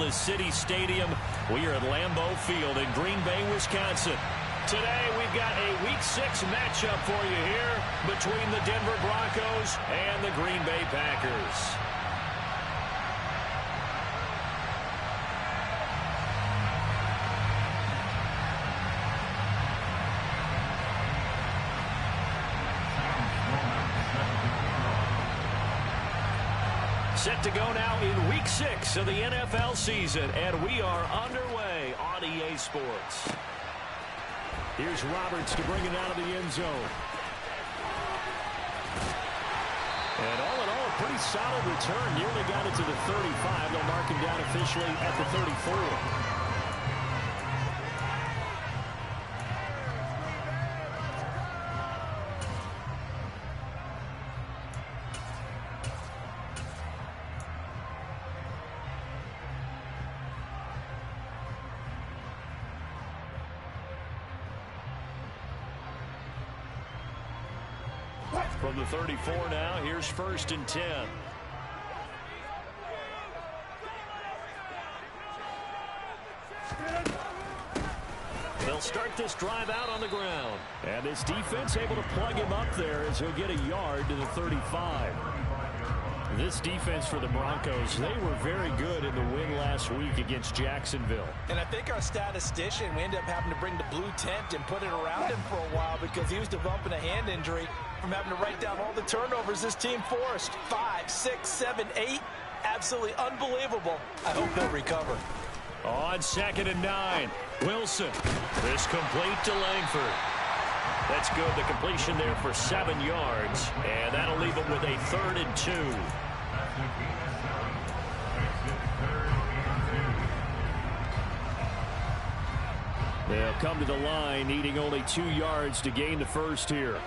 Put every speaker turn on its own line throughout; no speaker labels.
Kansas City Stadium. We are at Lambeau Field in Green Bay, Wisconsin. Today we've got a Week 6 matchup for you here between the Denver Broncos and the Green Bay Packers. Set to go now in Week 6 of the NFL season, and we are underway on EA Sports. Here's Roberts to bring it out of the end zone. And all in all, a pretty solid return. Nearly got it to the 35. They'll mark him down officially at the 34. From the 34 now, here's 1st and 10. They'll start this drive out on the ground. And this defense able to plug him up there as he'll get a yard to the 35. This defense for the Broncos, they were very good in the win last week against Jacksonville.
And I think our statistician, we ended up having to bring the blue tent and put it around him for a while because he was developing a hand injury from having to write down all the turnovers this team forced. 5, 6, 7, 8. Absolutely unbelievable. I hope he'll recover.
On 2nd and 9, Wilson. This complete to Langford. That's good. The completion there for 7 yards. And that'll leave him with a 3rd and 2. They'll come to the line, needing only 2 yards to gain the first here.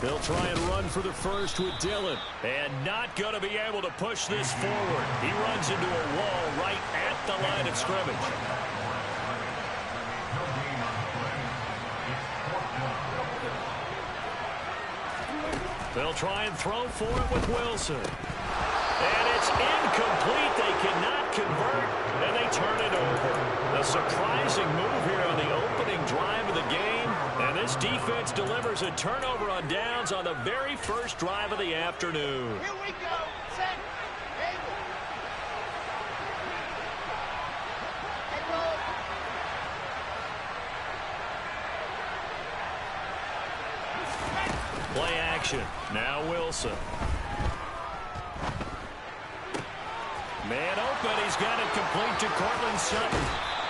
They'll try and run for the first with Dillon. And not going to be able to push this forward. He runs into a wall right at the line of scrimmage. They'll try and throw for it with Wilson. And it's incomplete. They cannot convert, and they turn it over. A surprising move here on the opening drive of the game. And this defense delivers a turnover on downs on the very first drive of the afternoon.
Here we go. Set.
Play action. Now Wilson. Man open. He's got it complete to Cortland Sutton.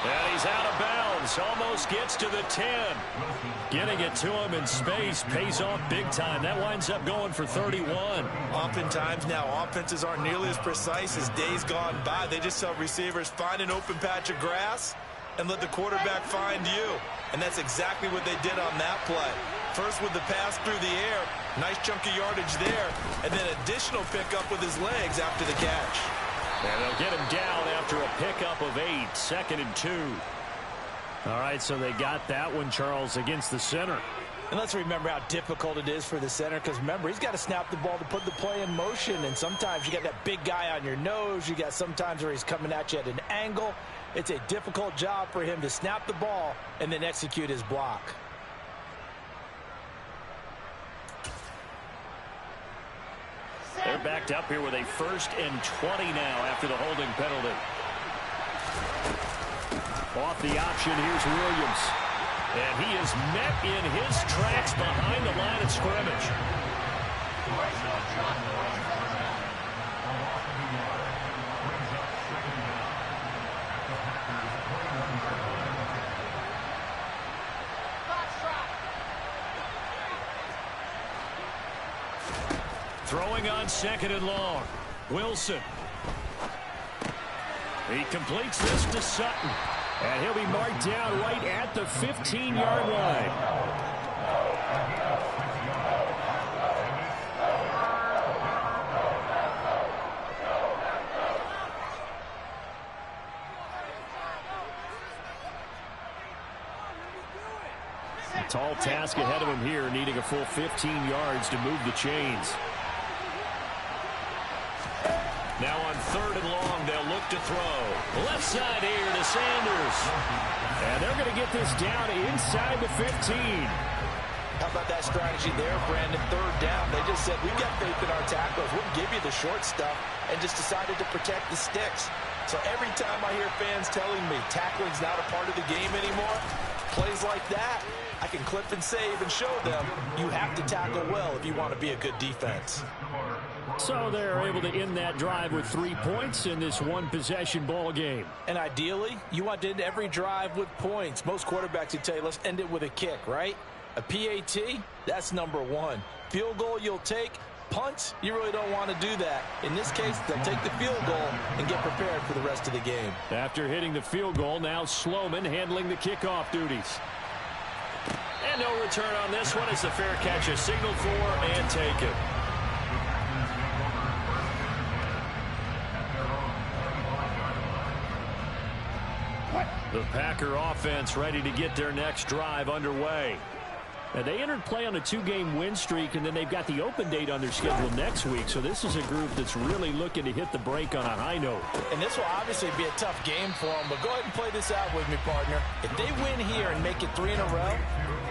And he's out of bounds. Almost gets to the 10. Getting it to him in space pays off big time. That winds up going for 31.
Oftentimes now, offenses aren't nearly as precise as days gone by. They just tell receivers, find an open patch of grass and let the quarterback find you. And that's exactly what they did on that play. First with the pass through the air. Nice chunk of yardage there. And then additional pickup with his legs after the catch.
And they'll get him down after a pickup of 8. 2nd and 2. All right, so they got that one, Charles, against the center.
And let's remember how difficult it is for the center, because remember, he's got to snap the ball to put the play in motion. And sometimes you got that big guy on your nose. You got sometimes where he's coming at you at an angle. It's a difficult job for him to snap the ball and then execute his block.
They're backed up here with a 1st and 20 now after the holding penalty. Off the option, here's Williams. And he is met in his tracks behind the line of scrimmage. Throwing on 2nd and long. Wilson. He completes this to Sutton. And he'll be marked down right at the 15-yard line. A tall task ahead of him here, needing a full 15 yards to move the chains. Now on 3rd and long, they'll look to throw. Left side here to Sanders. And they're going to get this down inside the 15.
How about that strategy there, Brandon? 3rd down. They just said, we've got faith in our tacklers. We'll give you the short stuff, and just decided to protect the sticks. So every time I hear fans telling me tackling's not a part of the game anymore, plays like that, I can clip and save and show them you have to tackle well if you want to be a good defense.
So they're able to end that drive with 3 points in this one-possession ball game.
And ideally, you want to end every drive with points. Most quarterbacks would tell you, let's end it with a kick, right? A PAT, that's number 1. Field goal you'll take. Punts, you really don't want to do that. In this case, they'll take the field goal and get prepared for the rest of the game.
After hitting the field goal, now Sloman handling the kickoff duties. And no return on this one as the fair catch is signaled for and taken. The Packer offense ready to get their next drive underway. And they entered play on a 2-game win streak, and then they've got the open date on their schedule next week. So this is a group that's really looking to hit the break on a high note.
And this will obviously be a tough game for them, but go ahead and play this out with me, partner. If they win here and make it 3 in a row,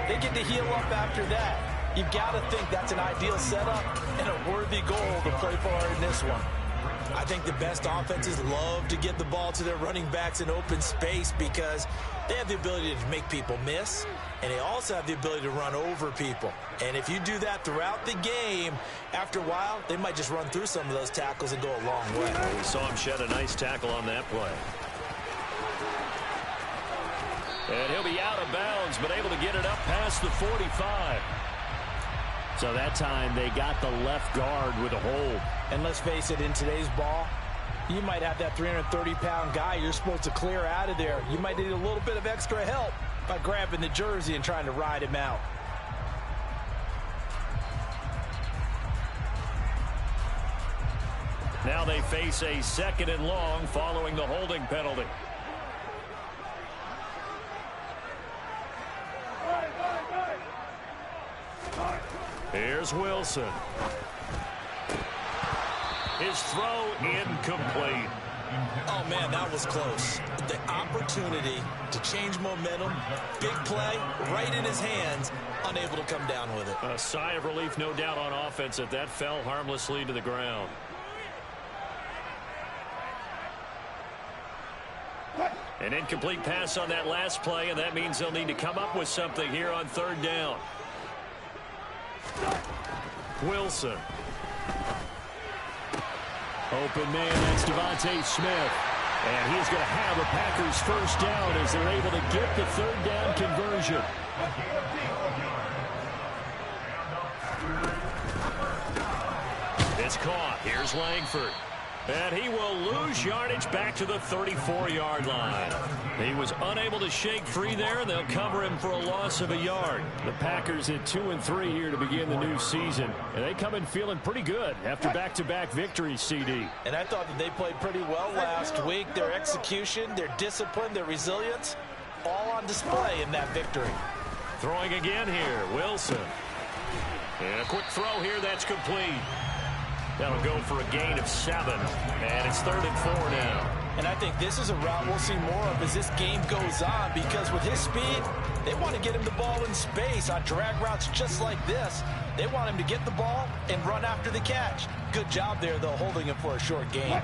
they get to heal up after that. You've got to think that's an ideal setup and a worthy goal to play for in this one. I think the best offenses love to get the ball to their running backs in open space because they have the ability to make people miss, and they also have the ability to run over people. And if you do that throughout the game, after a while, they might just run through some of those tackles and go a long way.
We saw him shed a nice tackle on that play. And he'll be out of bounds, but able to get it up past the 45. So that time they got the left guard with a hold.
And let's face it, in today's ball, you might have that 330-pound guy you're supposed to clear out of there. You might need a little bit of extra help by grabbing the jersey and trying to ride him out.
Now they face a 2nd and long following the holding penalty. Here's Wilson. His throw incomplete.
Oh, man, that was close. The opportunity to change momentum, big play, right in his hands, unable to come down with it.
A sigh of relief, no doubt, on offense that that fell harmlessly to the ground. An incomplete pass on that last play, and that means they'll need to come up with something here on 3rd down. Wilson. Open man, that's Devontae Smith. And he's going to have a Packers 1st down as they're able to get the 3rd down conversion. It's caught. Here's Langford. And he will lose yardage back to the 34-yard line. He was unable to shake free there, and they'll cover him for a loss of a yard. The Packers at 2-3 here to begin the new season. And they come in feeling pretty good after back-to-back victories, CD.
And I thought that they played pretty well last week. Their execution, their discipline, their resilience, all on display in that victory.
Throwing again here, Wilson. And a quick throw here, that's complete. That'll go for a gain of 7, and it's 3rd and 4 now.
And I think this is a route we'll see more of as this game goes on, because with his speed, they want to get him the ball in space on drag routes just like this. They want him to get the ball and run after the catch. Good job there, though, holding him for a short gain.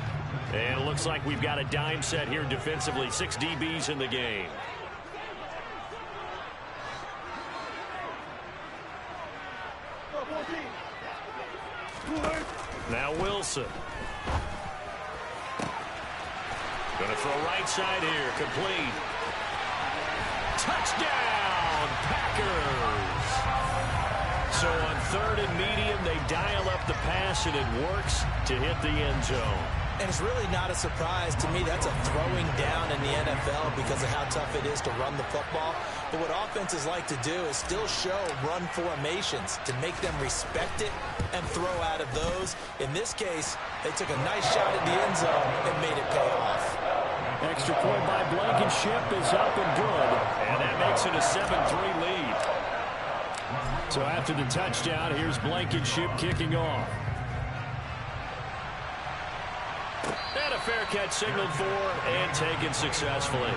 And it looks like we've got a dime set here defensively. 6 DBs in the game. Now Wilson. Going to throw right side here. Complete. Touchdown, Packers. So on 3rd and medium, they dial up the pass, and it works to hit the end zone.
And it's really not a surprise to me. That's a throwing down in the NFL because of how tough it is to run the football. But what offenses like to do is still show run formations to make them respect it and throw out of those. In this case, they took a nice shot at the end zone and made it pay off.
Extra point by Blankenship is up and good. And that makes it a 7-3 lead. So after the touchdown, here's Blankenship kicking off. And a fair catch signaled for and taken successfully.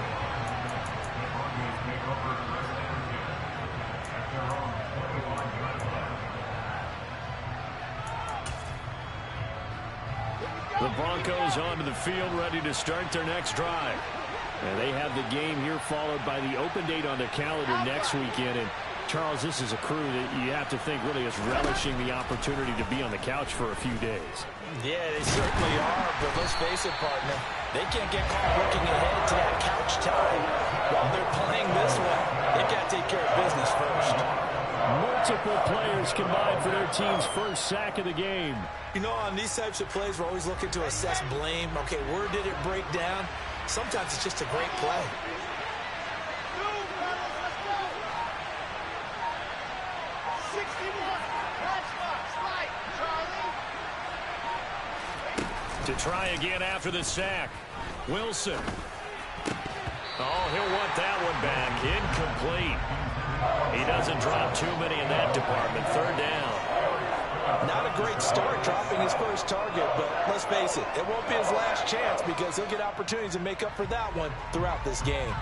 The Broncos onto the field, ready to start their next drive. And they have the game here followed by the open date on their calendar next weekend. And Charles, this is a crew that you have to think really is relishing the opportunity to be on the couch for a few days.
Yeah, they certainly are, but let's face it, partner. They can't get caught looking ahead to that couch time while they're playing this one. They've got to take care of business first.
Multiple players combined for their team's first sack of the game.
You know, on these types of plays, we're always looking to assess blame. Okay, where did it break down? Sometimes it's just a great play.
To try again after the sack. Wilson. Oh, he'll want that one back. Incomplete. He doesn't drop too many in that department. Third down.
Not a great start dropping his first target, but let's face it, it won't be his last chance because he'll get opportunities to make up for that one throughout this game.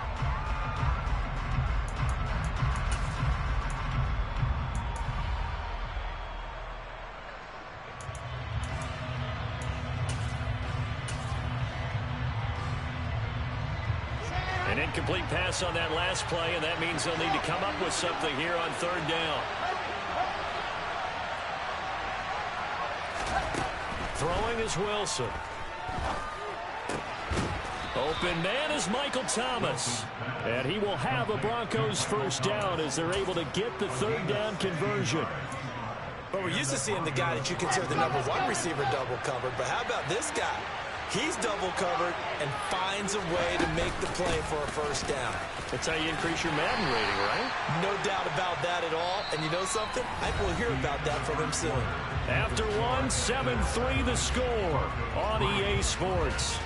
An incomplete pass on that last play, and that means they'll need to come up with something here on third down. Throwing is Wilson. Open man is Michael Thomas. And he will have a Broncos first down as they're able to get the third down conversion.
But we're used to seeing the guy that you consider the #1 receiver double covered. But how about this guy? He's double covered and finds a way to make the play for a first down.
That's how you increase your Madden rating, right?
No doubt about that at all. And you know something? I will hear about that from him soon.
After one, 7-3 the score on EA Sports.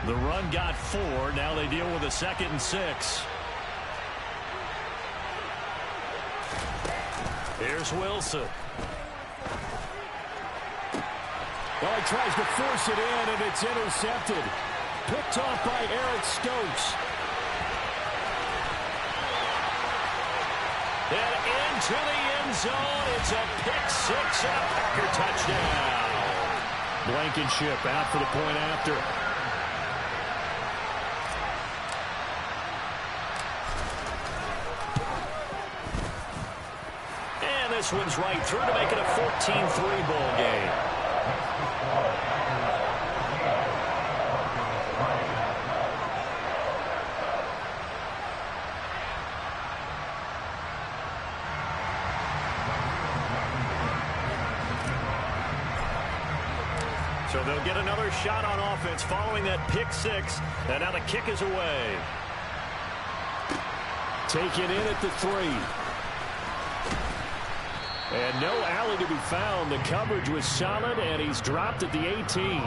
The run got 4. Now they deal with a 2nd and 6. Here's Wilson. Well, he tries to force it in, and it's intercepted. Picked off by Eric Stokes. And into the end zone. It's a pick-6 and a Packer touchdown. Blankenship out for the point after. And this one's right through to make it a 14-3 ball game. So they'll get another shot on offense following that pick-6. And now the kick is away. Taken in at the 3. And no alley to be found. The coverage was solid, and he's dropped at the 18.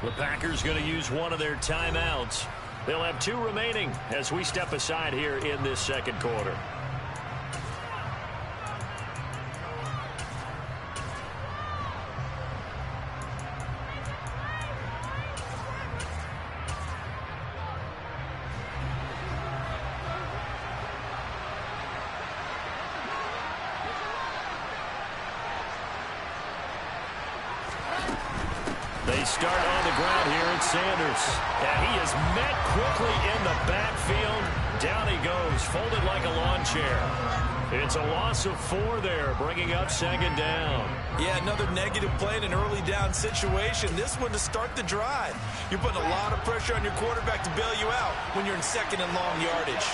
The Packers going to use one of their timeouts. They'll have 2 remaining as we step aside here in this second quarter. They start on the ground here at Sanders. And he is met quickly in the backfield. Down he goes, folded like a lawn chair. It's a loss of 4 there, bringing up 2nd down.
Yeah, another negative play in an early down situation. This one to start the drive. You're putting a lot of pressure on your quarterback to bail you out when you're in 2nd and long yardage.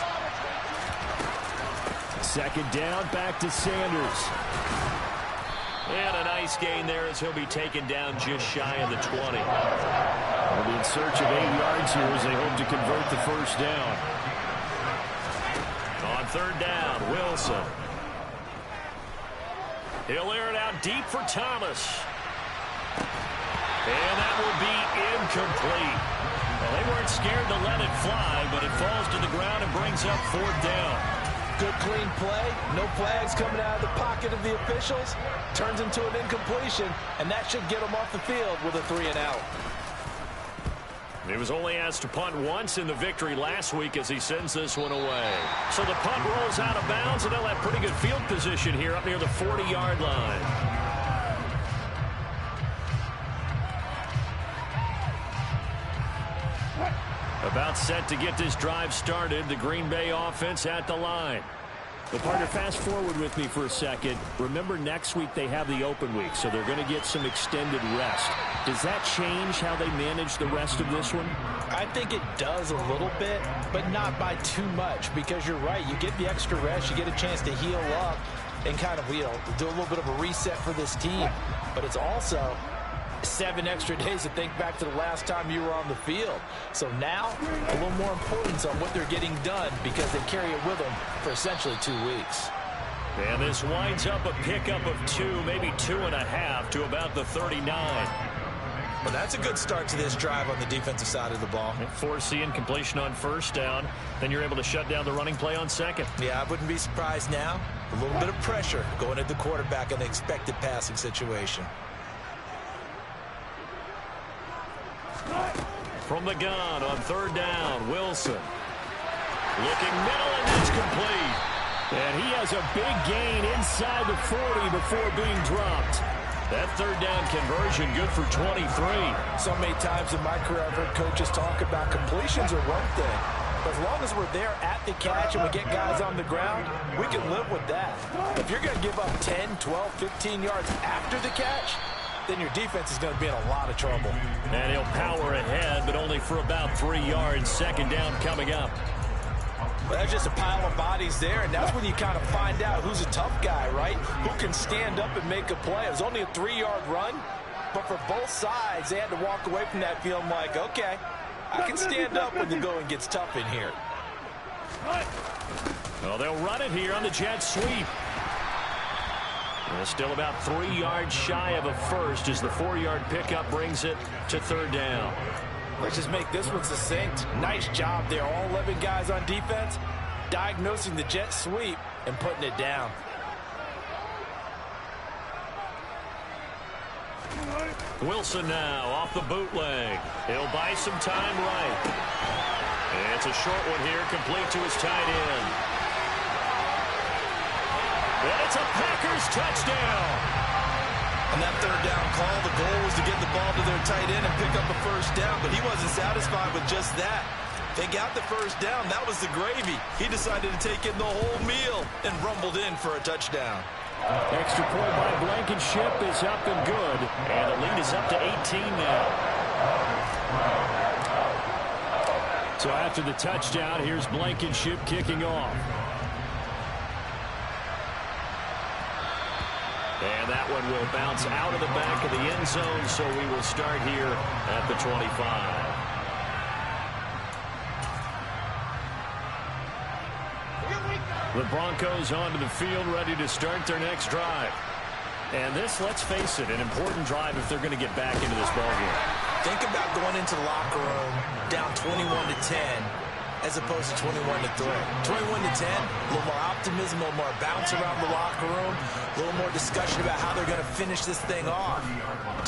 2nd down, back to Sanders. And a nice gain there as he'll be taken down just shy of the 20.
They'll be in search of 8 yards here as they hope to convert the first down.
On third down, Wilson. He'll air it out deep for Thomas. And that will be incomplete. Well, they weren't scared to let it fly, but it falls to the ground and brings up fourth down.
Good clean play. No flags coming out of the pocket of the officials. Turns into an incompletion, and that should get them off the field with a 3-and-out.
He was only asked to punt once in the victory last week as he sends this one away. So the punt rolls out of bounds, and they'll have pretty good field position here up near the 40-yard line. About set to get this drive started. The Green Bay offense at the line.
Well, partner, fast forward with me for a second. Remember, next week they have the open week, so they're going to get some extended rest. Does that change how they manage the rest of this one?
I think it does a little bit, but not by too much, because you're right. You get the extra rest. You get a chance to heal up and kind of, do a little bit of a reset for this team. But it's also 7 extra days to think back to the last time you were on the field. So now, a little more importance on what they're getting done because they carry it with them for essentially 2 weeks.
And this winds up a pickup of 2, maybe 2.5 to about the 39.
Well, that's a good start to this drive on the defensive side of the ball.
Force the incompletion on first down. Then you're able to shut down the running play on second.
Yeah, I wouldn't be surprised now. A little bit of pressure going at the quarterback in the expected passing situation.
From the gun on third down, Wilson. Looking middle, and that's complete.
And he has a big gain inside the 40 before being dropped.
That third down conversion good for 23.
So many times in my career I've heard coaches talk about completions are one thing. But as long as we're there at the catch and we get guys on the ground, we can live with that. If you're going to give up 10, 12, 15 yards after the catch, then your defense is going to be in a lot of trouble.
And he'll power ahead, but only for about 3 yards. Second down coming up.
Well, that's just a pile of bodies there, and that's when you kind of find out who's a tough guy, right? Who can stand up and make a play. It was only a 3-yard run, but for both sides, they had to walk away from that feeling like, okay, I can stand up when the going gets tough in here.
Well, they'll run it here on the jet sweep. Still about 3 yards shy of a first as the 4-yard pickup brings it to third down.
Let's just make this one succinct. Nice job there. All 11 guys on defense diagnosing the jet sweep and putting it down.
Wilson now off the bootleg. He'll buy some time right. And it's a short one here, complete to his tight end. And it's a Packers touchdown.
On that third down call, the goal was to get the ball to their tight end and pick up a first down, but he wasn't satisfied with just that. They got the first down. That was the gravy. He decided to take in the whole meal and rumbled in for a touchdown.
Extra point by Blankenship is up and good.
And the lead is up to 18 now.
So after the touchdown, here's Blankenship kicking off.
And that one will bounce out of the back of the end zone, so we will start here at the 25. The Broncos onto the field, ready to start their next drive. And this, let's face it, an important drive if they're going to get back into this ballgame.
Think about going into the locker room down 21-10 as opposed to 21-3. 21-10, a little more optimism, a little more bounce around the locker room, a little more discussion about how they're going to finish this thing off.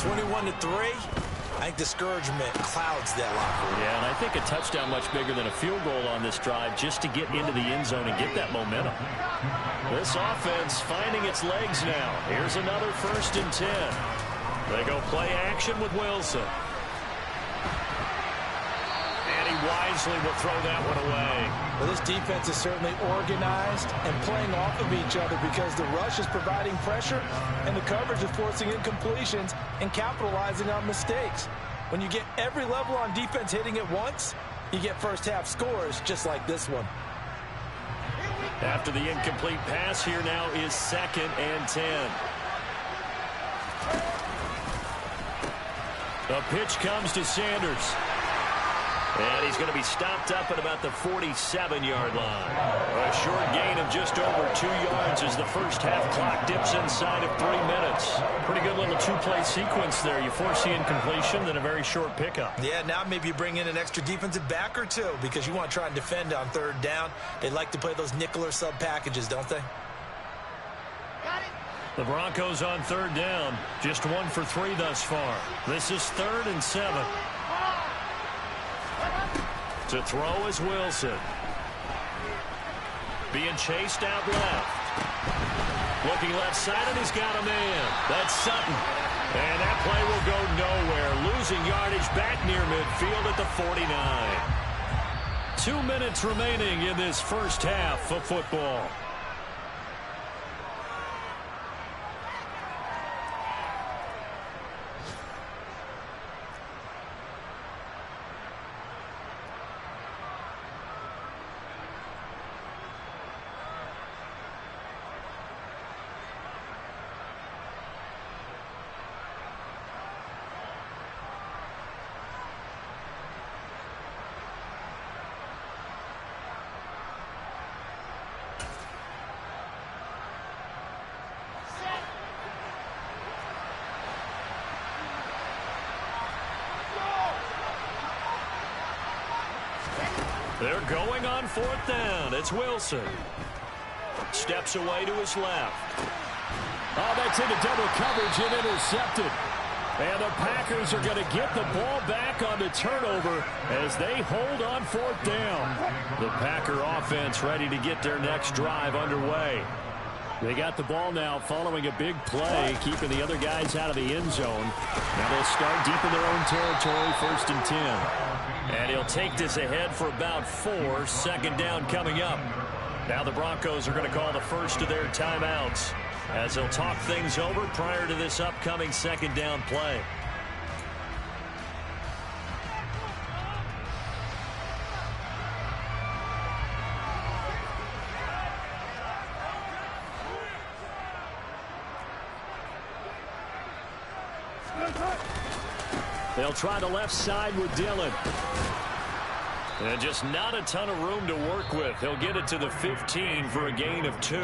21-3, I think discouragement clouds that locker room.
Yeah, and I think a touchdown much bigger than a field goal on this drive just to get into the end zone and get that momentum. This offense finding its legs now. Here's another 1st and 10. They go play action with Wilson. Wisely will throw that one away.
Well, this defense is certainly organized and playing off of each other because the rush is providing pressure and the coverage is forcing incompletions and capitalizing on mistakes. When you get every level on defense hitting at once, you get first half scores just like this one.
After the incomplete pass, here now is 2nd and 10.
The pitch comes to Sanders.
And he's going to be stopped up at about the 47-yard line. A short gain of just over 2 yards as the first half clock dips inside of 3 minutes.
Pretty good little two-play sequence there. You force the incompletion, then a very short pickup.
Yeah, now maybe you bring in an extra defensive back or two because you want to try and defend on third down. They like to play those nickel or sub packages, don't they?
The Broncos on third down. Just 1 for 3 thus far. This is 3rd and 7.
To throw is Wilson. Being chased out left. Looking left side, and he's got a man. That's Sutton. And that play will go nowhere. Losing yardage back near midfield at the 49.
2 minutes remaining in this first half of football.
They're going on 4th down. It's Wilson. Steps away to his left.
Oh, that's into double coverage and intercepted. And the Packers are going to get the ball back on the turnover as they hold on 4th down. The Packer offense ready to get their next drive underway. They got the ball now following a big play, keeping the other guys out of the end zone. Now they'll start deep in their own territory, 1st and 10.
And he'll take this ahead for about 4. 2nd down coming up. Now the Broncos are going to call the first of their timeouts as they'll talk things over prior to this upcoming 2nd down play.
They'll try the left side with Dillon.
And just not a ton of room to work with. He'll get it to the 15 for a gain of 2.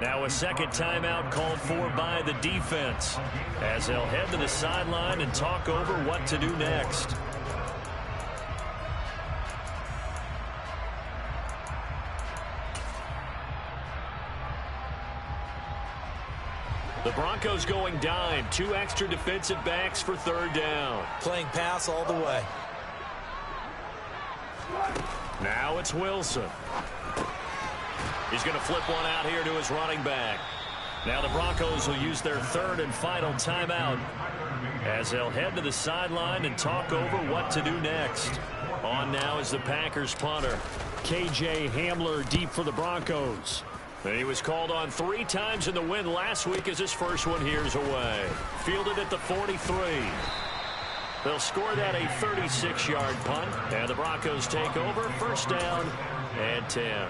Now a second timeout called for by the defense as they'll head to the sideline and talk over what to do next. The Broncos going dime. 2 extra defensive backs for 3rd down.
Playing pass all the way.
Now it's Wilson. He's going to flip one out here to his running back. Now the Broncos will use their 3rd and final timeout as they'll head to the sideline and talk over what to do next. On now is the Packers punter.
KJ Hamler deep for the Broncos.
He was called on 3 times in the win last week as his first one here's away. Fielded at the 43. They'll score that a 36-yard punt. And the Broncos take over. 1st down and 10.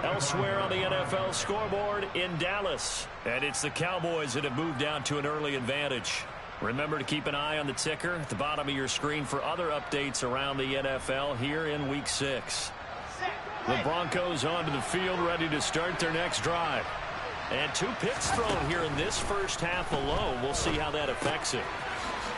Elsewhere on the NFL scoreboard in Dallas. And it's the Cowboys that have moved down to an early advantage. Remember to keep an eye on the ticker at the bottom of your screen for other updates around the NFL here in Week 6.
The Broncos onto the field ready to start their next drive.
And 2 picks thrown here in this first half alone. We'll see how that affects him.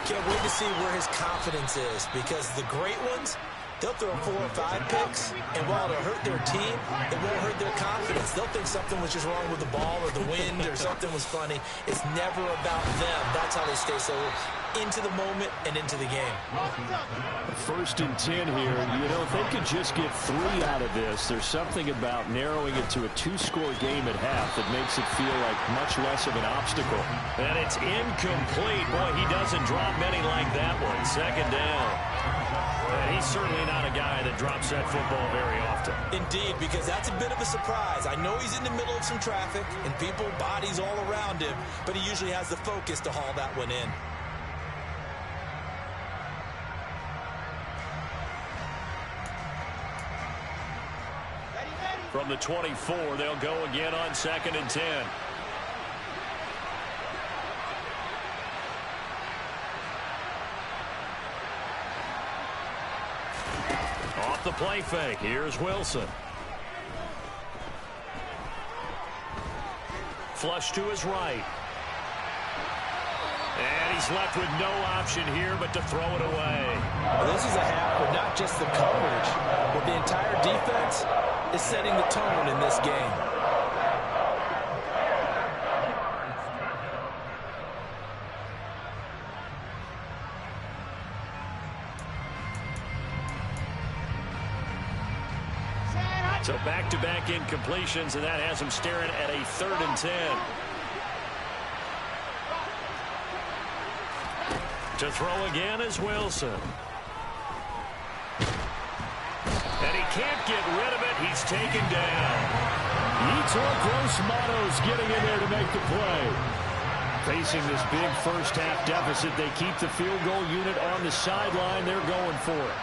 Can't wait to see where his confidence is because the great ones, they'll throw 4 or 5 picks, and while it'll hurt their team, it won't hurt their confidence. They'll think something was just wrong with the ball or the wind or something was funny. It's never about them. That's how they stay so into the moment and into the game.
1st and 10 here. You know, if they could just get 3 out of this, there's something about narrowing it to a 2-score game at half that makes it feel like much less of an obstacle.
And it's incomplete. Boy, he doesn't drop many like that one. 2nd down. And he's certainly not a guy that drops that football very often.
Indeed, because that's a bit of a surprise. I know he's in the middle of some traffic and people, bodies all around him, but he usually has the focus to haul that one in.
From the 24, they'll go again on 2nd and 10. off the play fake. Here's Wilson. Flush to his right. And he's left with no option here but to throw it away.
Well, this is a half where not just the coverage, but the entire defense is setting the tone in this game.
So back-to-back incompletions, and that has him staring at a 3rd and 10. To throw again is Wilson. And he can't get rid of it. He's taken down.
Yetur Gross-Matos getting in there to make the play. Facing this big first-half deficit, they keep the field goal unit on the sideline. They're going for it.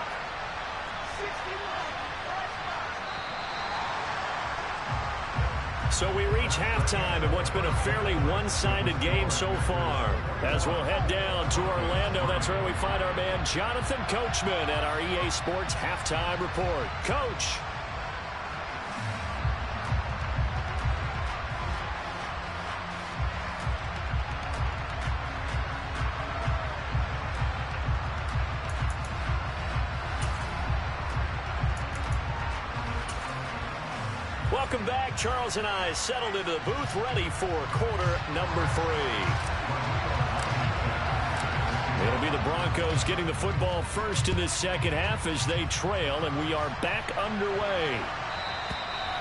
So we reach halftime in what's been a fairly one-sided game so far. As we'll head down to Orlando, that's where we find our man Jonathan Coachman at our EA Sports Halftime Report. Coach. Welcome back. Charles and I settled into the booth, ready for quarter number 3. It'll be the Broncos getting the football first in this second half as they trail, and we are back underway.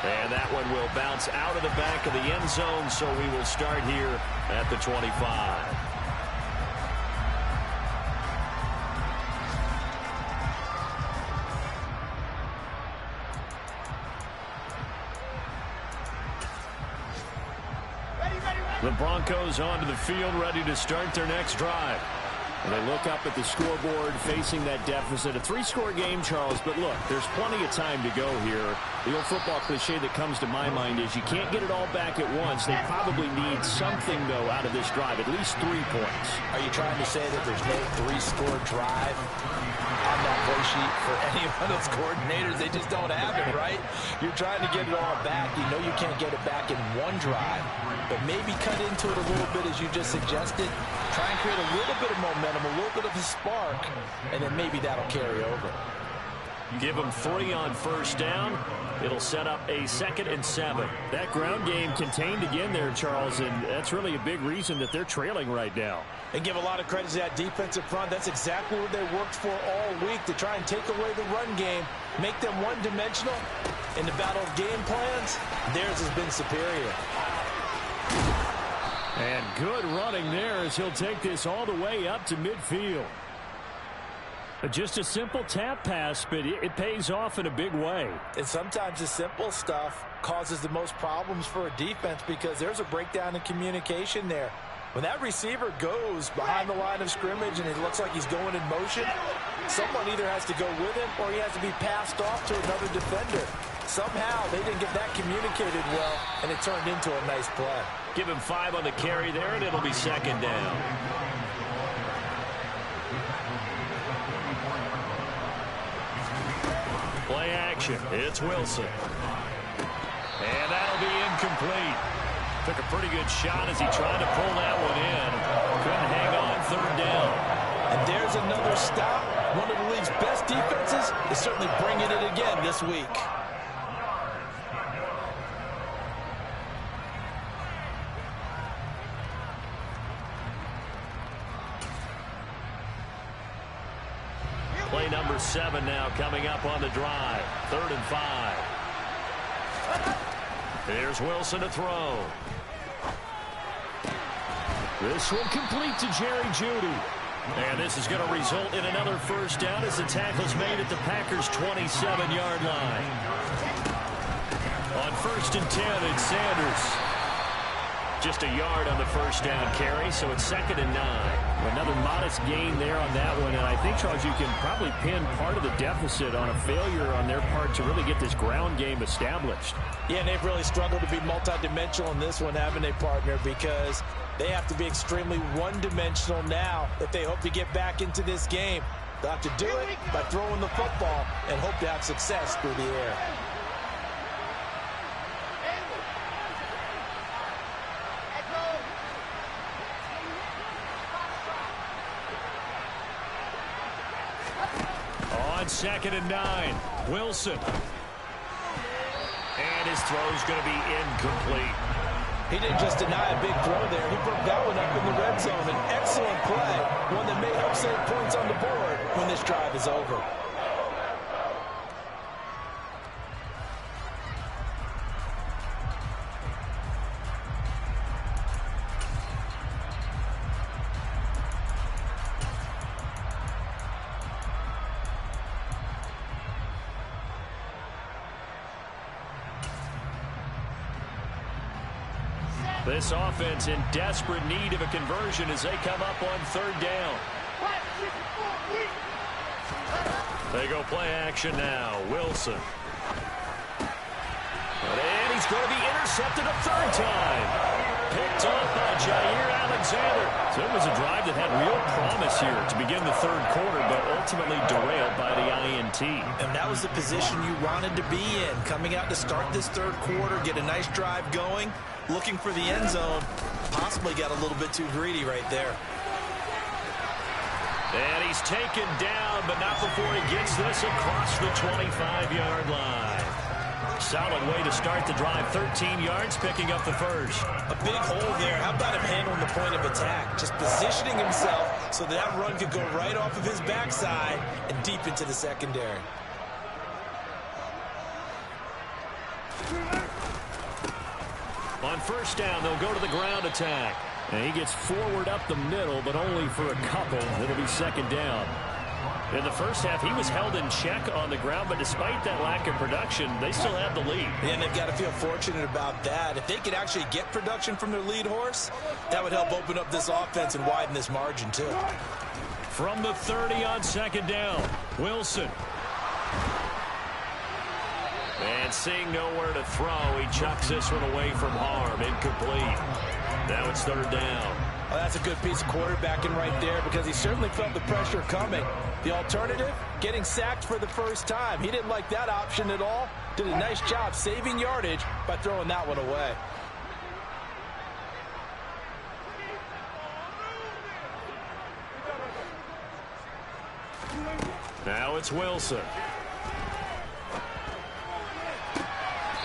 And that one will bounce out of the back of the end zone, so we will start here at the 25. The Broncos onto the field, ready to start their next drive. And they look up at the scoreboard, facing that deficit. A 3-score game, Charles, but look, there's plenty of time to go here. The old football cliche that comes to my mind is you can't get it all back at once. They probably need something, though, out of this drive, at least 3 points.
Are you trying to say that there's no 3-score drive on that play sheet for any one of those coordinators? They just don't have it, right? You're trying to get it all back. You know you can't get it back in one drive, but maybe cut into it a little bit as you just suggested. Try and create a little bit of momentum, a little bit of a spark, and then maybe that'll carry over.
Give them 3 on first down. It'll set up a 2nd and 7.
That ground game contained again there, Charles, and that's really a big reason that they're trailing right now.
And give a lot of credit to that defensive front. That's exactly what they worked for all week, to try and take away the run game, make them one-dimensional. In the battle of game plans, theirs has been superior.
And good running there as he'll take this all the way up to midfield. Just a simple tap pass, but it pays off in a big way.
And sometimes the simple stuff causes the most problems for a defense because there's a breakdown in communication there. When that receiver goes behind the line of scrimmage and it looks like he's going in motion, someone either has to go with him or he has to be passed off to another defender. Somehow they didn't get that communicated well, and it turned into a nice play.
Give him 5 on the carry there, and it'll be 2nd down. Play action. It's Wilson. And that'll be incomplete. Took a pretty good shot as he tried to pull that one in. Couldn't hang on 3rd down.
And there's another stop. One of the league's best defenses is certainly bringing it again this week.
Play number 7 now coming up on the drive. 3rd and 5. Here's Wilson to throw.
This one complete to Jerry Jeudy.
And this is going to result in another first down as the tackle's made at the Packers' 27-yard line. On 1st and 10, it's Sanders. Just a yard on the first down carry, so it's 2nd and 9.
Another modest gain there on that one, and I think, Charles, you can probably pin part of the deficit on a failure on their part to really get this ground game established.
Yeah, and they've really struggled to be multidimensional in this one, haven't they, partner? Because they have to be extremely one-dimensional now if they hope to get back into this game. They'll have to do it by throwing the football and hope to have success through the air.
On 2nd and 9, Wilson. And his throw's going to be incomplete.
He didn't just deny a big throw there. He broke that one up in the red zone. An excellent play, one that may help save points on the board when this drive is over.
This offense in desperate need of a conversion as they come up on 3rd down. They go play action now. Wilson. And he's going to be intercepted a 3rd time. Picked up by Jair Alexander. So it was a drive that had real promise here to begin the 3rd quarter, but ultimately derailed by the INT.
And that was the position you wanted to be in. Coming out to start this 3rd quarter, get a nice drive going. Looking for the end zone. Possibly got a little bit too greedy right there.
And he's taken down, but not before he gets this across the 25-yard line. Solid way to start the drive. 13 yards, picking up the first.
A big hole there. How about him handling the point of attack? Just positioning himself so that run could go right off of his backside and deep into the secondary.
On 1st down, they'll go to the ground attack. And he gets forward up the middle, but only for a couple. It'll be 2nd down. In the first half, he was held in check on the ground, but despite that lack of production, they still have the lead.
And they've got to feel fortunate about that. If they could actually get production from their lead horse, that would help open up this offense and widen this margin, too.
From the 30 on 2nd down, Wilson. And seeing nowhere to throw, he chucks this one away from harm. Incomplete. Now it's 3rd down.
Well, that's a good piece of quarterbacking right there because he certainly felt the pressure coming. The alternative, getting sacked for the first time. He didn't like that option at all. Did a nice job saving yardage by throwing that one away.
Now it's Wilson.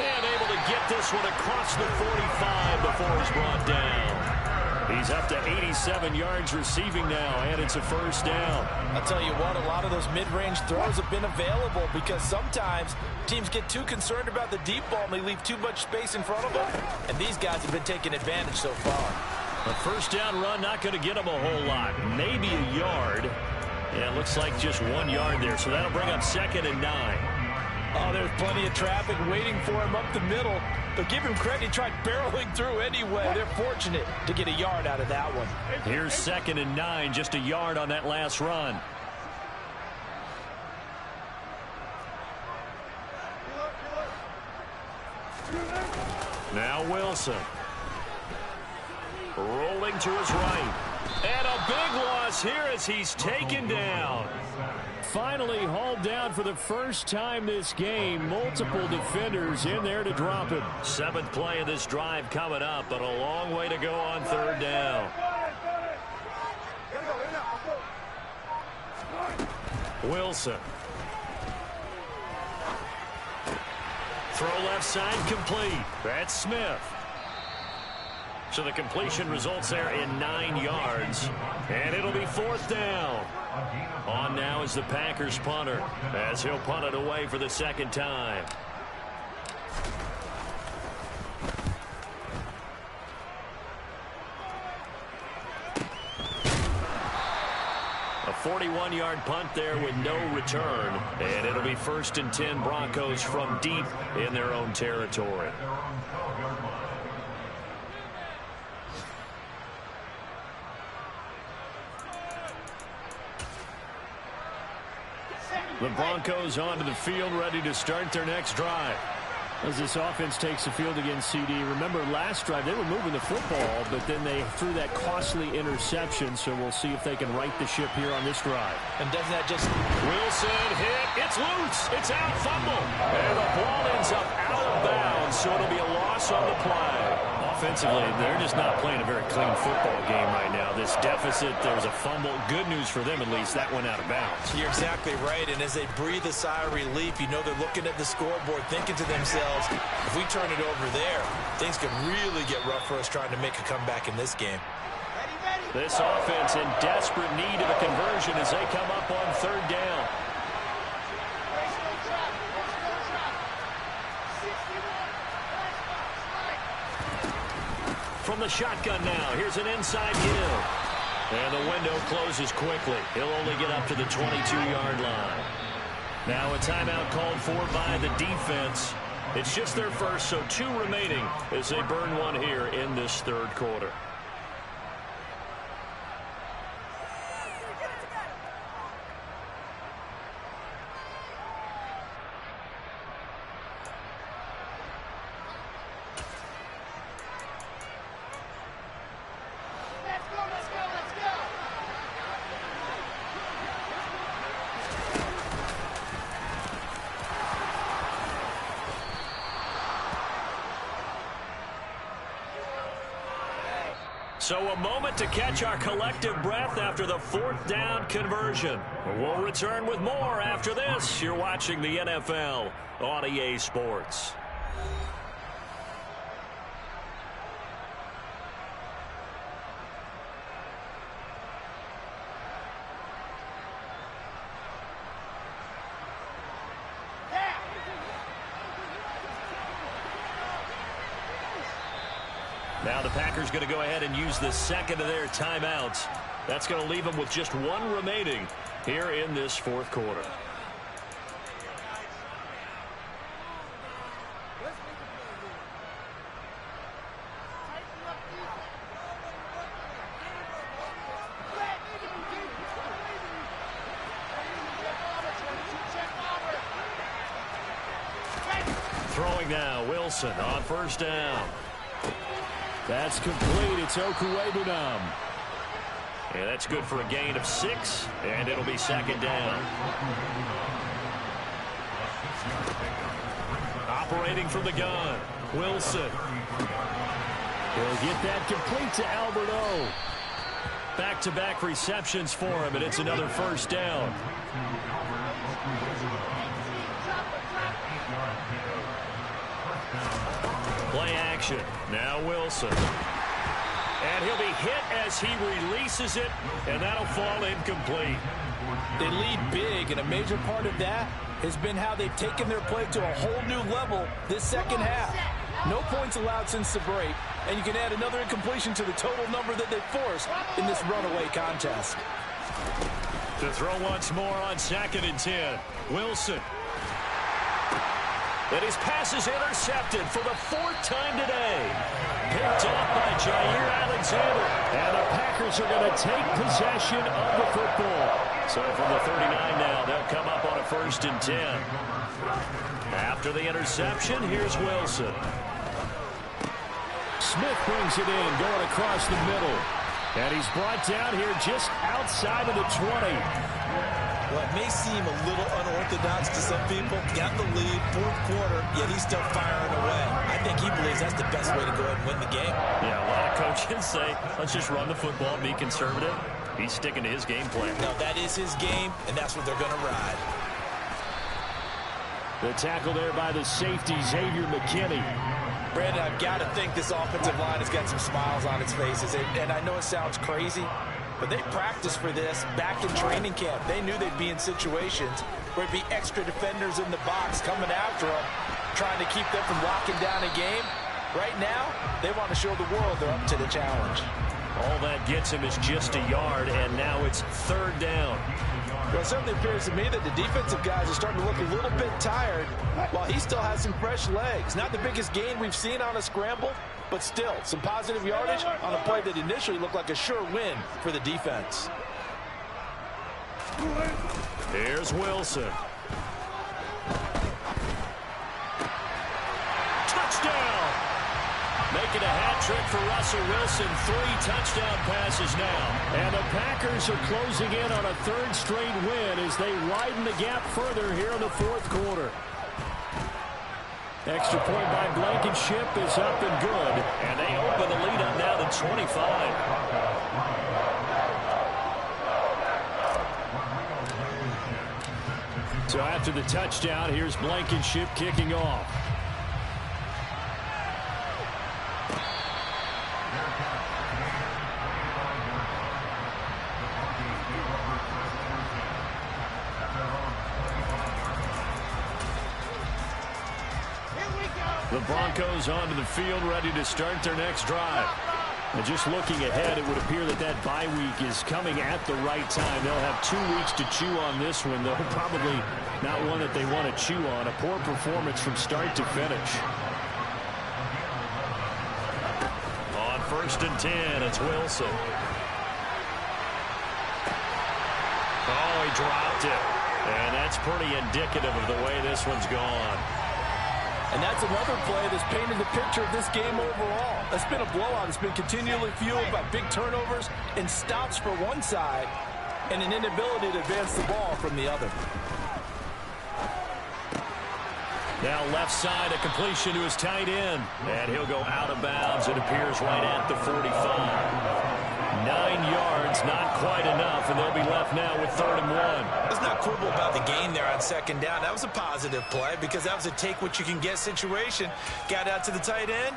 And able to get this one across the 45 before he's brought down. He's up to 87 yards receiving now, and it's a 1st down.
I'll tell you what, a lot of those mid-range throws have been available because sometimes teams get too concerned about the deep ball and they leave too much space in front of them, and these guys have been taking advantage so far.
A 1st down run, not going to get him a whole lot. Maybe a yard. Yeah, it looks like just 1 yard there, so that'll bring up 2nd and 9.
Oh, there's plenty of traffic waiting for him up the middle. But give him credit, he tried barreling through anyway. They're fortunate to get a yard out of that one.
Here's 2nd and 9, just a yard on that last run. Now Wilson. Rolling to his right. And a big loss here as he's taken down. Finally hauled down for the first time this game. Multiple defenders in there to drop him. 7th play of this drive coming up, but a long way to go on 3rd down. Wilson. Throw left side complete. That's Smith. So the completion results there in 9 yards. And it'll be 4th down. On now is the Packers punter as he'll punt it away for the 2nd time. A 41-yard punt there with no return. And it'll be 1st and 10 Broncos from deep in their own territory. The Broncos onto the field, ready to start their next drive. As this offense takes the field against CD, remember last drive they were moving the football, but then they threw that costly interception, so we'll see if they can right the ship here on this drive.
And doesn't that just...
Wilson hit. It's loose. It's out. Fumble. And the ball ends up out of bounds, so it'll be a loss on the play. Offensively, they're just not playing a very clean football game right now. This deficit, there's a fumble. Good news for them, at least. That went out of bounds.
You're exactly right, and as they breathe a sigh of relief, you know they're looking at the scoreboard, thinking to themselves, if we turn it over there, things could really get rough for us trying to make a comeback in this game.
This offense in desperate need of a conversion as they come up on third down. From the shotgun now, here's an inside give. And the window closes quickly. He'll only get up to the 22-yard line. Now a timeout called for by the defense. It's just their first, so 2 remaining as they burn one here in this third quarter. So a moment to catch our collective breath after the 4th down conversion. We'll return with more after this. You're watching the NFL on EA Sports. Now the Packers going to go ahead and use the second of their timeouts. That's going to leave them with just 1 remaining here in this 4th quarter. Throwing now, Wilson on first down.
That's complete. It's Okuwebunam.
Yeah, that's good for a gain of 6, and it'll be second down. Operating from the gun, Wilson.
He'll get that complete to Albert O.
Back-to-back receptions for him, and it's another first down. Play action. Now Wilson. And he'll be hit as he releases it, and that'll fall incomplete.
They lead big, and a major part of that has been how they've taken their play to a whole new level this second half. No points allowed since the break, and you can add another incompletion to the total number that they forced in this runaway contest.
To throw once more on 2nd and 10. Wilson. And his pass is intercepted for the 4th time today. Picked off by Jair Alexander.
And the Packers are going to take possession of the football.
So from the 39 now, they'll come up on a 1st and 10. After the interception, here's Wilson.
Smith brings it in, going across the middle. And he's brought down here just outside of the 20.
Well, it may seem a little unorthodox to some people. Got the lead, 4th quarter, yet he's still firing away. I think he believes that's the best way to go ahead and win the game.
Yeah, a lot of coaches say, let's just run the football, be conservative. He's sticking to his game plan.
No, that is his game, and that's what they're going to ride.
The tackle there by the safety, Xavier McKinney.
Brandon, I've got to think this offensive line has got some smiles on its faces. And I know it sounds crazy, but they practiced for this back in training camp. They knew they'd be in situations where it'd be extra defenders in the box coming after them, trying to keep them from locking down a game. Right now, they want to show the world they're up to the challenge.
All that gets him is just a yard, and now it's 3rd down.
Well, it certainly appears to me that the defensive guys are starting to look a little bit tired while he still has some fresh legs. Not the biggest gain we've seen on a scramble, but still some positive yardage on a play that initially looked like a sure win for the defense.
Here's Wilson. Making a hat trick for Russell Wilson. 3 touchdown passes now.
And the Packers are closing in on a 3rd straight win as they widen the gap further here in the 4th quarter. Extra point by Blankenship is up and good.
And they open the lead up now to 25.
So after the touchdown, here's Blankenship kicking off.
The Broncos onto the field, ready to start their next drive.
And just looking ahead, it would appear that that bye week is coming at the right time. They'll have 2 weeks to chew on this one, though probably not one that they want to chew on. A poor performance from start to finish.
On 1st and 10, it's Wilson. Oh, he dropped it. And that's pretty indicative of the way this one's gone.
And that's another play that's painted the picture of this game overall. It's been a blowout. It's been continually fueled by big turnovers and stops for one side and an inability to advance the ball from the other.
Now left side, a completion to his tight end. And he'll go out of bounds, it appears, right at the 45. 9 yards, not quite enough, and they'll be left now with 3rd and 1.
Let's not quibble about the gain there on 2nd down. That was a positive play because that was a take-what-you-can-get situation. Got out to the tight end.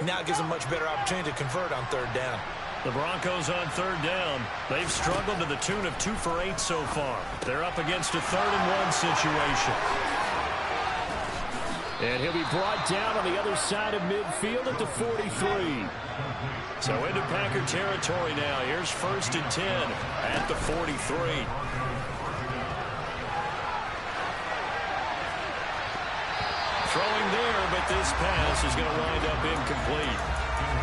Now it gives them a much better opportunity to convert on 3rd down.
The Broncos on 3rd down. They've struggled to the tune of 2 for 8 so far. They're up against a 3rd and 1 situation.
And he'll be brought down on the other side of midfield at the 43.
So into Packer territory now. Here's 1st and 10 at the 43. Throwing there, but this pass is going to wind up incomplete.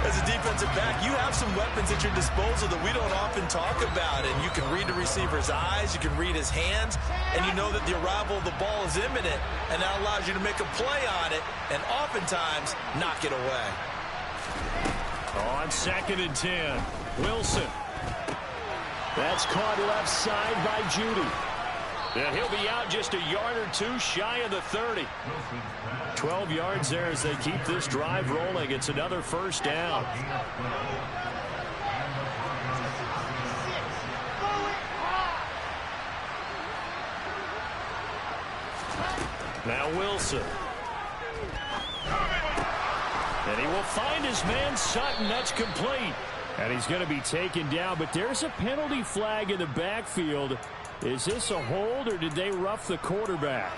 As a defensive back, you have some weapons at your disposal that we don't often talk about. And you can read the receiver's eyes, you can read his hands, and you know that the arrival of the ball is imminent. And that allows you to make a play on it and oftentimes knock it away.
On 2nd and 10, Wilson.
That's caught left side by Judy.
And he'll be out just a yard or 2 shy of the 30. 12 yards there as they keep this drive rolling. It's another 1st down. Now Wilson. And he will find his man Sutton. That's complete.
And he's going to be taken down, but there's a penalty flag in the backfield. Is this a hold, or did they rough the quarterback?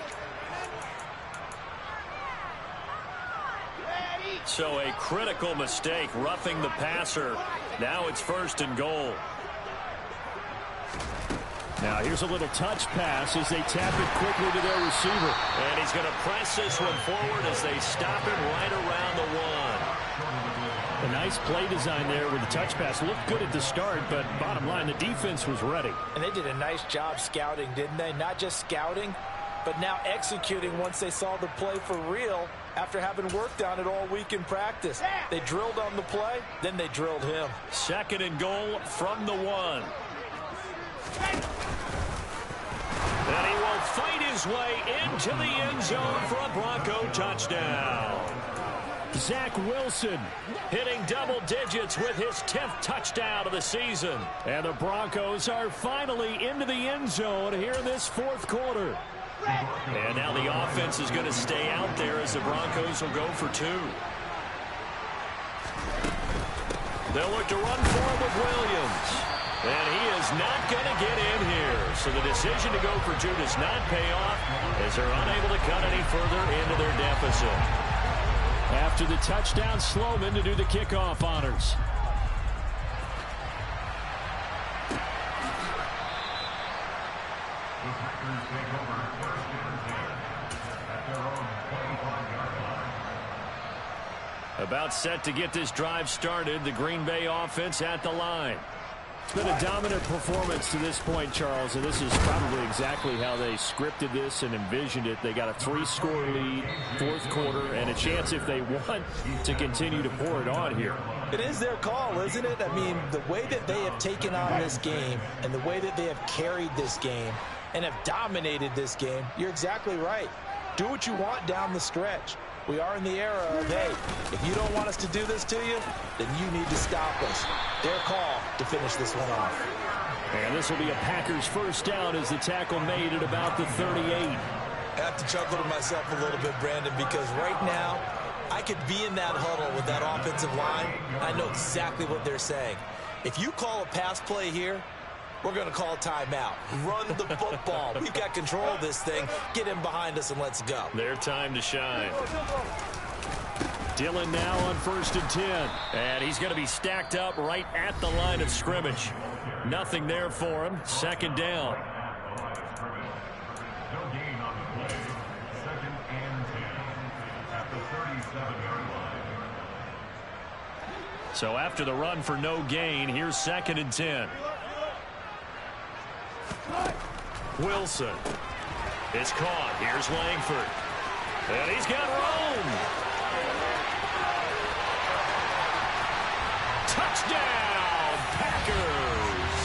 So a critical mistake, roughing the passer. Now it's 1st and goal.
Now here's a little touch pass as they tap it quickly to their receiver.
And he's going to press this one forward as they stop him right around the 1.
A nice play design there with the touch pass. Looked good at the start, but bottom line, the defense was ready.
And they did a nice job scouting, didn't they? Not just scouting, but now executing once they saw the play for real after having worked on it all week in practice. They drilled on the play, then they drilled him.
2nd and goal from the 1. And he will fight his way into the end zone for a Bronco touchdown.
Zach Wilson
hitting double digits with his 10th touchdown of the season.
And the Broncos are finally into the end zone here in this 4th quarter.
And now the offense is going to stay out there as the Broncos will go for 2. They'll look to run for it with Williams. And he is not going to get in here. So the decision to go for 2 does not pay off as they're unable to cut any further into their deficit.
After the touchdown, Sloman to do the kickoff honors.
About set to get this drive started, the Green Bay offense at the line.
It's been a dominant performance to this point, Charles, and this is probably exactly how they scripted this and envisioned it. They got a 3-score lead, fourth quarter, and a chance if they want to continue to pour it on here.
It is their call, isn't it? I mean, the way that they have taken on this game and the way that they have carried this game and have dominated this game, you're exactly right. Do what you want down the stretch. We are in the era of, hey, if you don't want us to do this to you, then you need to stop us. Their call to finish this one off.
And this will be a Packers first down as the tackle made at about the 38.
I have to chuckle to myself a little bit, Brandon, because right now I could be in that huddle with that offensive line. I know exactly what they're saying. If you call a pass play here, we're going to call a timeout. Run the football. We've got control of this thing. Get him behind us and let's go.
Their time to shine.
Dillon now on 1st and 10.
And he's going to be stacked up right at the line of scrimmage. Nothing there for him. Second down. So after the run for no gain, here's 2nd and 10. Wilson. It's caught. Here's Langford. And he's got room. Touchdown, Packers.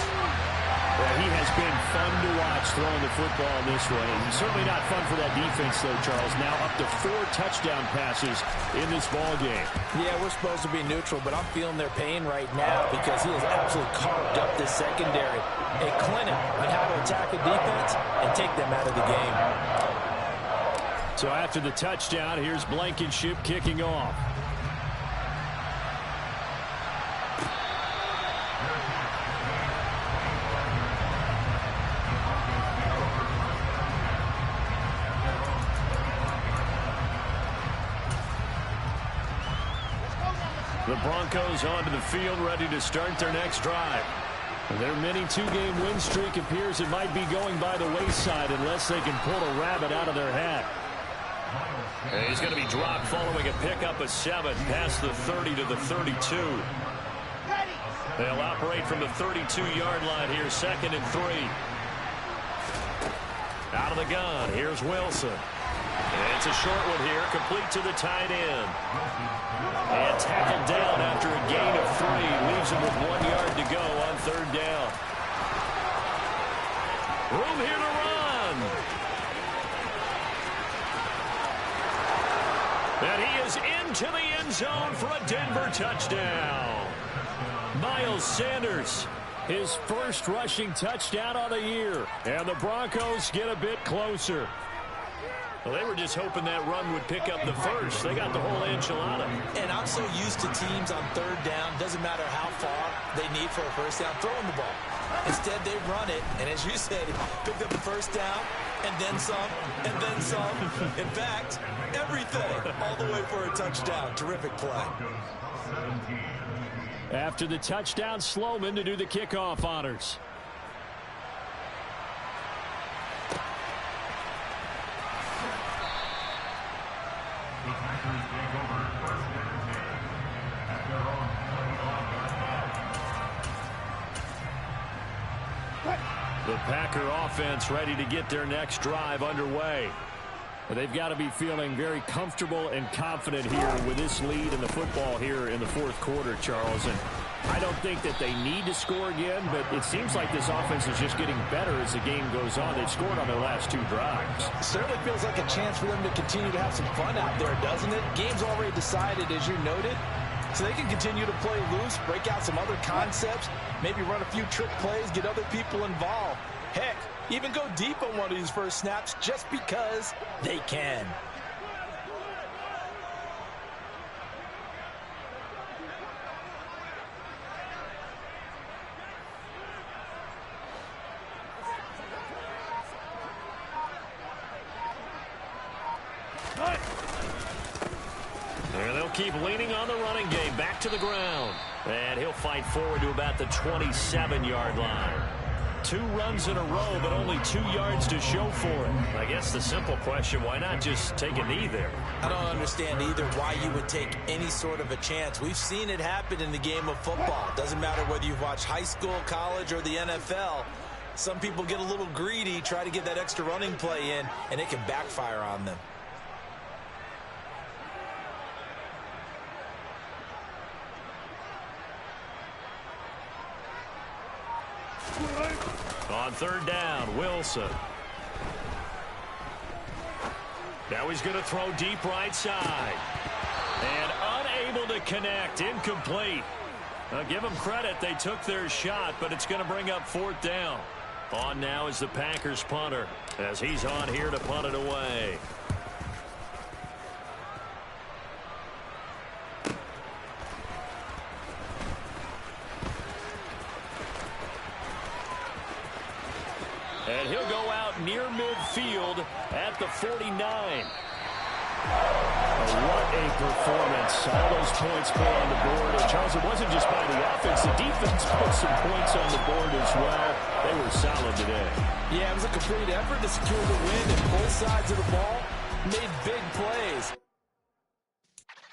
Well, he has been fun to watch throwing the football this way. He's certainly not fun for that defense, though, Charles. Now up to 4 touchdown passes in this ball game.
Yeah, we're supposed to be neutral, but I'm feeling their pain right now because he has absolutely carved up this secondary. A clinic on how to attack a defense and take them out of the game.
So after the touchdown, here's Blankenship kicking off.
The Broncos onto the field, ready to start their next drive.
Their mini 2-game win streak appears it might be going by the wayside unless they can pull a rabbit out of their hat.
And he's going to be dropped following a pickup of 7 past the 30 to the 32. They'll operate from the 32-yard line here, 2nd and 3. Out of the gun, here's Wilson. And it's a short one here, complete to the tight end. And tackled down after a gain of 3. Leaves him with 1 yard to go on 3rd down. Room here to run. And he is into the end zone for a Denver touchdown.
Miles Sanders, his first rushing touchdown of the year. And the Broncos get a bit closer.
Well, they were just hoping that run would pick up the first. They got the whole enchilada.
And I'm so used to teams on 3rd down, doesn't matter how far they need for a first down, throwing the ball. Instead, they run it, and as you said, picked up the first down, and then some, and then some. In fact, everything, all the way for a touchdown. Terrific play.
After the touchdown, Sloman to do the kickoff honors.
The Packer offense ready to get their next drive underway.
They've got to be feeling very comfortable and confident here with this lead in the football here in the 4th quarter, Charles. And I don't think that they need to score again, but it seems like this offense is just getting better as the game goes on. They've scored on their last 2 drives.
It certainly feels like a chance for them to continue to have some fun out there, doesn't it? Game's already decided, as you noted. So they can continue to play loose, break out some other concepts, maybe run a few trick plays, get other people involved. Heck, even go deep on one of these first snaps just because they can.
And they'll keep leaning on the running game. Back to the ground. And he'll fight forward to about the 27-yard line.
2 runs in a row, but only 2 yards to show for it.
I guess the simple question, why not just take a knee there?
I don't understand either why you would take any sort of a chance. We've seen it happen in the game of football. Doesn't matter whether you've watched high school, college, or the NFL. Some people get a little greedy, try to get that extra running play in, and it can backfire on them.
On 3rd down, Wilson. Now he's going to throw deep right side. And unable to connect, incomplete. Now give them credit, they took their shot, but it's going to bring up 4th down. On now is the Packers punter, as he's on here to punt it away. And he'll go out near midfield at the 49.
What a performance. All those points put on the board. And Charles, it wasn't just by the offense. The defense put some points on the board as well. They were solid today.
Yeah, it was a complete effort to secure the win, and both sides of the ball made big plays.